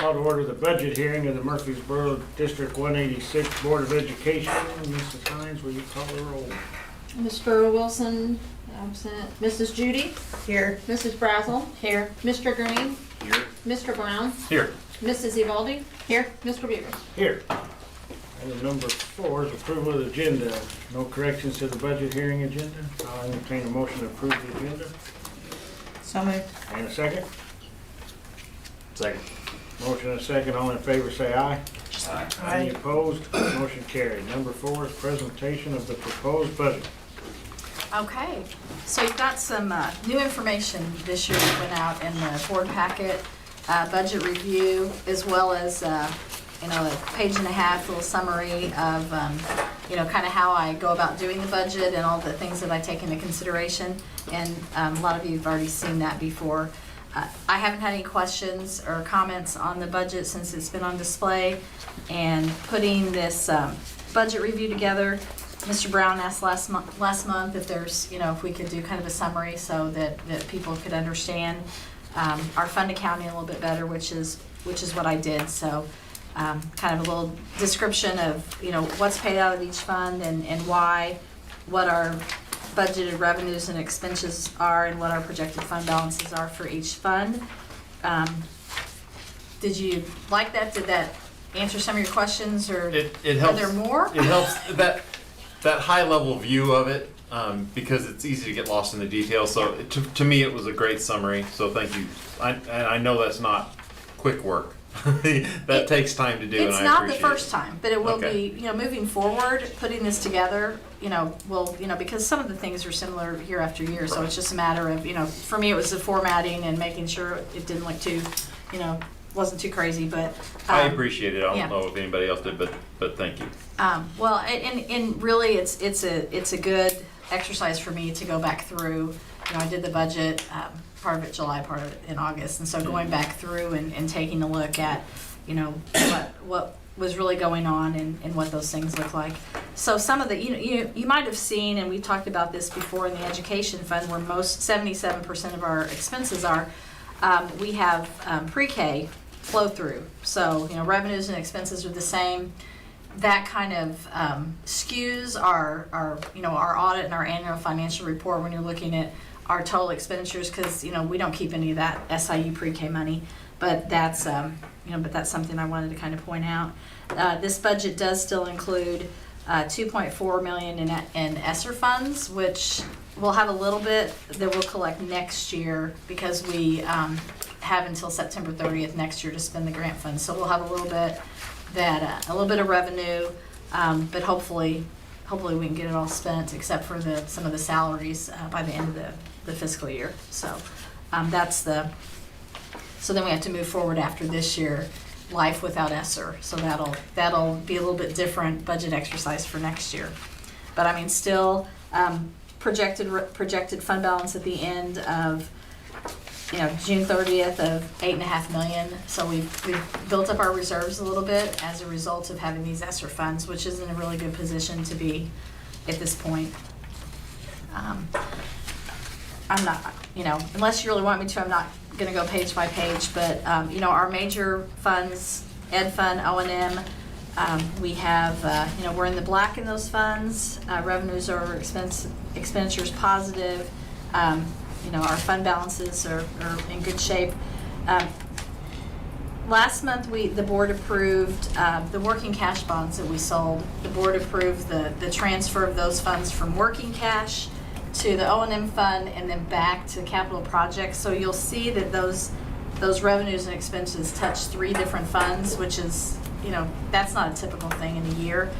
Call to order the budget hearing of the Murphysboro District 186 Board of Education. Mrs. Hines, will you call the roll? Mr. Wilson, absent. Mrs. Judy? Here. Mrs. Brazel? Here. Mr. Green? Here. Mr. Brown? Here. Mrs. Evaldi? Here. Mr. Beavers? Here. Item number 4 is approval of the agenda. No corrections to the budget hearing agenda. I'll entertain a motion to approve the agenda. So moved. And a second? Second. Motion and a second. All in favor say aye. Aye. Any opposed? Motion carried. Number 4 is presentation of the proposed budget. Okay, so you've got some new information this year that went out in the board packet, budget review, as well as, a page and a half little summary of, kind of how I go about doing the budget and all the things that I take into consideration. And a lot of you have already seen that before. I haven't had any questions or comments on the budget since it's been on display. And putting this budget review together, Mr. Brown asked last month if there's, if we could do kind of a summary so that people could understand our fund accounting a little bit better, which is what I did. So kind of a little description of, what's paid out of each fund and why, what our budgeted revenues and expenses are, and what our projected fund balances are for each fund. Did you like that? Did that answer some of your questions, or It helps. are there more? It helps that high level view of it, because it's easy to get lost in the details. So to me, it was a great summary. So thank you. I know that's not quick work. That takes time to do. It's and I not the appreciate first time, but it will Okay. be, moving forward, putting this together, because some of the things are similar year after year, so it's just a matter of, for me, it was the formatting and making sure it didn't look too, wasn't too crazy, but. I appreciate it. I don't yeah. know if anybody else did, but thank you. Well, and really, it's a good exercise for me to go back through. I did the budget, part of it July, part of it in August, and so going back through and taking a look at, what was really going on and what those things look like. So some of the, you might have seen, and we talked about this before in the education fund, where 77% of our expenses are, we have pre-K flow through. So, revenues and expenses are the same. That kind of skews our audit and our annual financial report when you're looking at our total expenditures, because we don't keep any of that SIU pre-K money, but that's something I wanted to kind of point out. This budget does still include $2.4 million in ESSER funds, which we'll have a little bit that we'll collect next year, because we have until September 30th next year to spend the grant funds. So we'll have a little bit of revenue, but hopefully we can get it all spent, except for some of the salaries by the end of the fiscal year. So so then we have to move forward after this year, life without ESSER. So that'll be a little bit different budget exercise for next year. But I mean, still projected fund balance at the end of June 30th of $8.5 million. So we've built up our reserves a little bit as a result of having these ESSER funds, which is in a really good position to be at this point. I'm not, unless you really want me to, I'm not going to go page by page, but our major funds, Ed Fund, O&M, we have, we're in the black in those funds. Revenues are expenditures positive. Our fund balances are in good shape. Last month, the board approved the working cash bonds that we sold. The board approved the transfer of those funds from working cash to the O&M fund and then back to capital projects. So you'll see that those revenues and expenses touch 3 different funds, which is, that's not a typical thing in a year,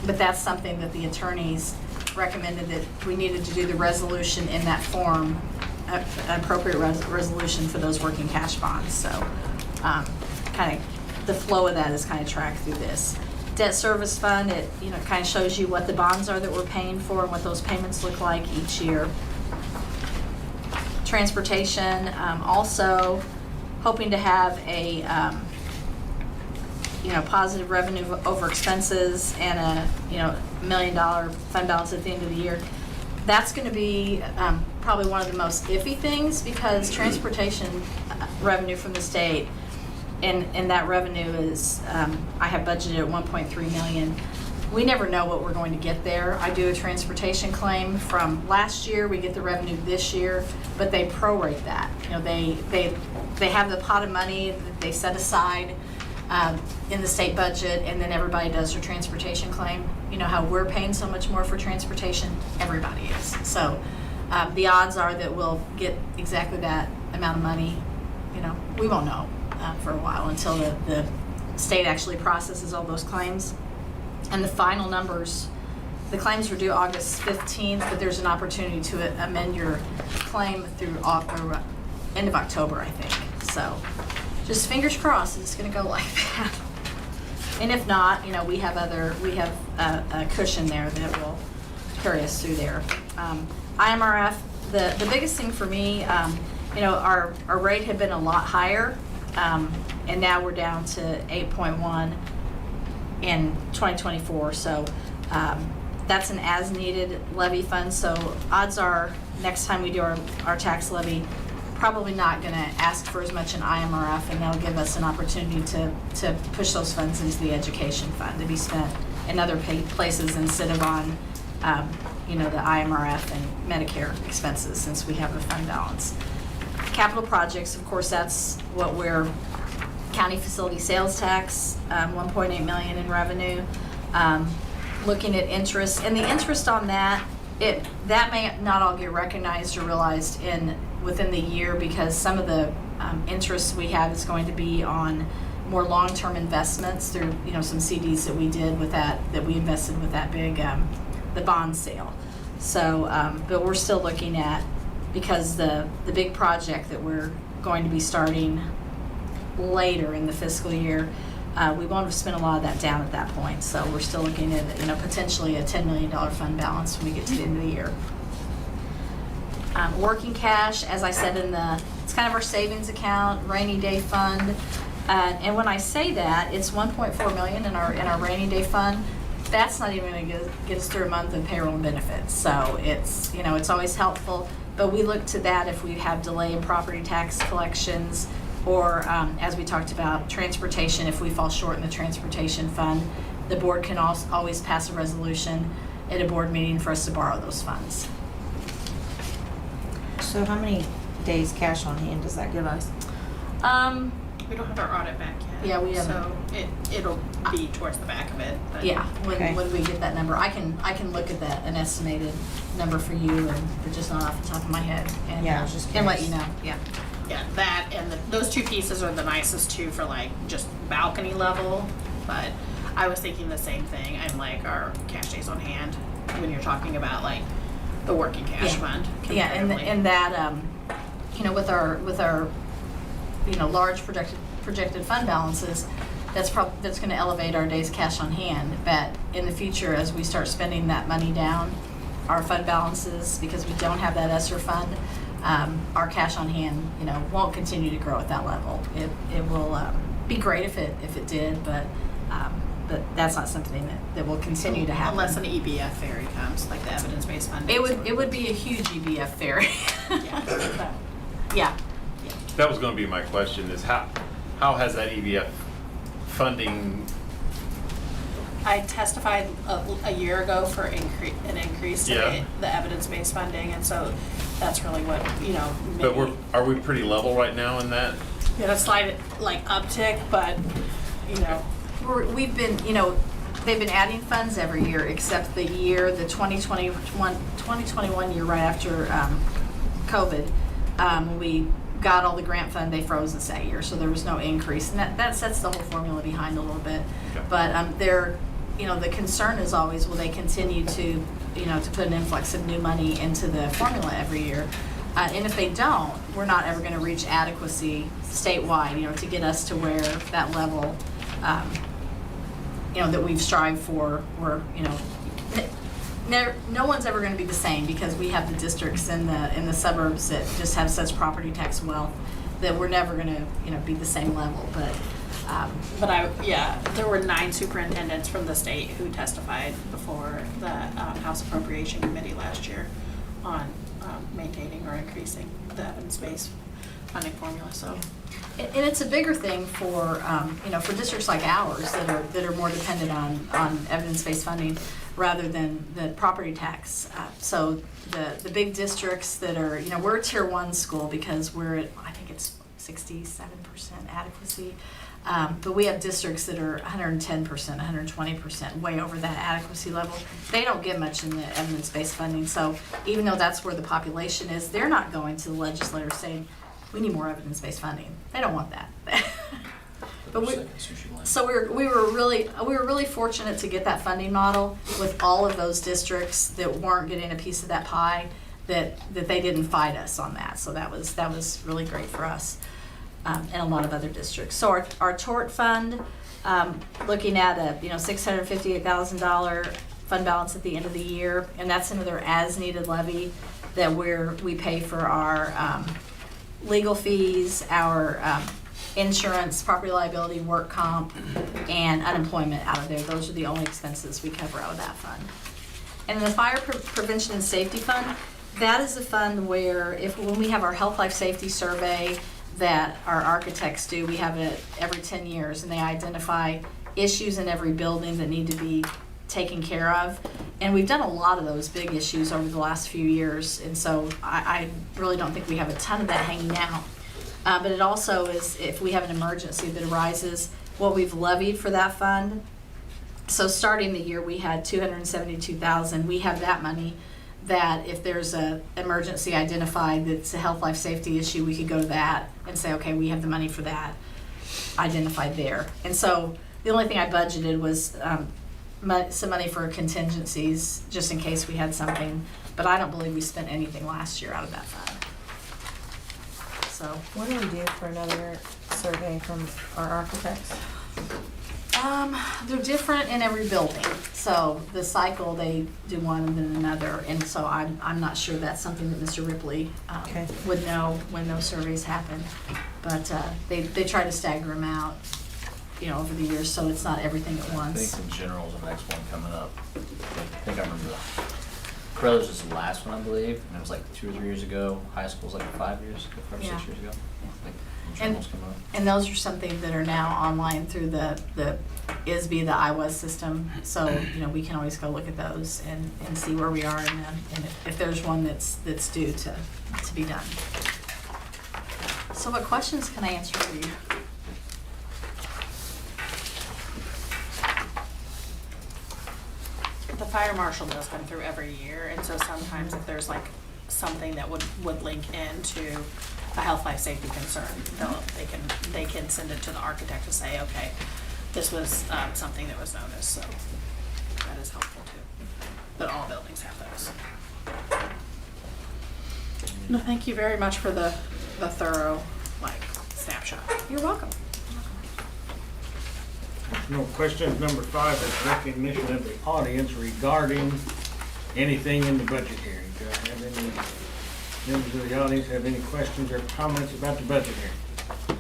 but that's something that the attorneys recommended, that we needed to do the resolution in that form, an appropriate resolution for those working cash bonds. So kind of the flow of that is kind of tracked through this. Debt service fund, it kind of shows you what the bonds are that we're paying for and what those payments look like each year. Transportation, also hoping to have a positive revenue over expenses and a $1 million fund balance at the end of the year. That's going to be probably one of the most iffy things, because transportation revenue from the state and that revenue is, I have budgeted at 1.3 million. We never know what we're going to get there. I do a transportation claim from last year, we get the revenue this year, but they prorate that. You know, they have the pot of money that they set aside in the state budget, and then everybody does their transportation claim. You know how we're paying so much more for transportation? Everybody is. So the odds are that we'll get exactly that amount of money. You know, we won't know for a while until the state actually processes all those claims. And the final numbers, the claims were due August 15th, but there's an opportunity to amend your claim through end of October, I think. So just fingers crossed it's going to go like that. And if not, you know, we have a cushion there that will carry us through there. IMRF, the biggest thing for me, you know, our rate had been a lot higher, and now we're down to 8.1 in 2024. So that's an as-needed levy fund. So odds are next time we do our tax levy, probably not going to ask for as much in IMRF, and that'll give us an opportunity to push those funds into the education fund to be spent in other places instead of on, you know, the IMRF and Medicare expenses, since we have a fund balance. Capital projects, of course, that's what we're county facility sales tax, 1.8 million in revenue. Looking at interest, and the interest on that, that may not all get recognized or realized within the year, because some of the interest we have is going to be on more long-term investments through, you know, some CDs that we did with that we invested with that big the bond sale. So, but we're still looking at, because the big project that we're going to be starting later in the fiscal year, we won't have spent a lot of that down at that point. So we're still looking at, you know, potentially a $10 million fund balance when we get to the end of the year. Working cash, as I said, it's kind of our savings account, rainy day fund. And when I say that, it's 1.4 million in our rainy day fund. That's not even going to get us through a month of payroll and benefits. So it's, you know, it's always helpful. But we look to that if we have delay in property tax collections, or as we talked about, transportation. If we fall short in the transportation fund, the board can always pass a resolution at a board meeting for us to borrow those funds. So how many days cash on hand does that give us? We don't have our audit back yet. Yeah, we haven't. So it'll be towards the back of it. But Yeah, Okay. when we get that number, I can look at an estimated number for you, and but just not off the top of my head, and Yeah, I was just and let you curious. know. Yeah. Yeah, that and those two pieces are the nicest too for like just balcony level. But I was thinking the same thing. I'm like our cash days on hand when you're talking about like the working cash fund. Yeah, comparatively. and that you know, with our you know, large projected fund balances, that's going to elevate our days cash on hand. But in the future, as we start spending that money down, our fund balances, because we don't have that ESSER fund, our cash on hand, you know, won't continue to grow at that level. It will be great if it did, but that's not something that will continue to happen. Unless an EBF ferry comes, like the evidence-based funding. It would be a huge EBF ferry. Yeah. Yeah. That was going to be my question: is how has that EBF funding? I testified a year ago for an increase in the evidence-based funding, and so that's really what, you know. But are we pretty level right now in that? We had a slight like uptick, but you know. We've been, you know, they've been adding funds every year except the 2021 year right after COVID. When we got all the grant fund, they froze us that year, so there was no increase, and that sets the whole formula behind a little bit. Okay. But you know, the concern is always, will they continue to, you know, to put an influx of new money into the formula every year? And if they don't, we're not ever going to reach adequacy statewide, you know, to get us to where that level, you know, that we've strived for, where, you know, no one's ever going to be the same, because we have the districts in the suburbs that just have such property tax wealth that we're never going to, you know, be the same level. But there were 9 superintendents from the state who testified before the House Appropriation Committee last year on maintaining or increasing the evidence-based funding formula, so. And it's a bigger thing for, for districts like ours that are more dependent on evidence-based funding rather than the property tax. So the big districts that are, we're a tier 1 school because we're at, I think it's 67% adequacy. But we have districts that are 110%, 120%, way over that adequacy level. They don't get much in the evidence-based funding. So even though that's where the population is, they're not going to the legislator saying, we need more evidence-based funding. They don't want that. But we were really fortunate to get that funding model with all of those districts that weren't getting a piece of that pie, that they didn't fight us on that. So that was really great for us. And a lot of other districts. So our tort fund, looking at a $658,000 fund balance at the end of the year, and that's another as-needed levy that we pay for our legal fees, our insurance, property liability, work comp, and unemployment out of there. Those are the only expenses we cover out of that fund. And the fire prevention and safety fund, that is a fund where when we have our health life safety survey that our architects do, we have it every 10 years, and they identify issues in every building that need to be taken care of. And we've done a lot of those big issues over the last few years, and so I really don't think we have a ton of that hanging out. But it also is, if we have an emergency that arises, what we've levied for that fund. So starting the year, we had $272,000. We have that money that if there's a emergency identified that's a health life safety issue, we could go to that and say, okay, we have the money for that identified there. And so the only thing I budgeted was some money for contingencies, just in case we had something, but I don't believe we spent anything last year out of that fund. So What do we do for another survey from our architects? they're different in every building. So the cycle, they do one and then another, and so I'm not sure that's something that Mr. Ripley Okay. would know when those surveys happen. But they try to stagger them out, over the years, so it's not everything at I once. think in general is the next one coming up. I think I remember Carruthers is the last one, I believe, and it was like 2 or 3 years ago. High school's like 5 years, 5 or 6 Yeah. years ago. I think the general's coming up. And those are something that are now online through the ISB, the iWAS system. So, we can always go look at those and see where we are in them, and if there's one that's due to be done. So what questions can I answer for you? The fire marshal does come through every year, and so sometimes if there's like something that would link into a health life safety concern, they can send it to the architect to say, okay, this was something that was noticed, so that is helpful too. But all buildings have those. No, thank you very much for the thorough snapshot. You're welcome. No questions. Number 5 is recognition of the audience regarding anything in the budget hearing. Do I have any members of the audience have any questions or comments about the budget hearing?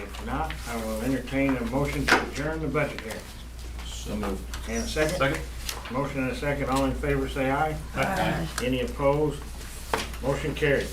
If not, I will entertain a motion to adjourn the budget hearing. So moved. And a second? Second? Motion and a second. All in favor say aye. Aye. Any opposed? Motion carried.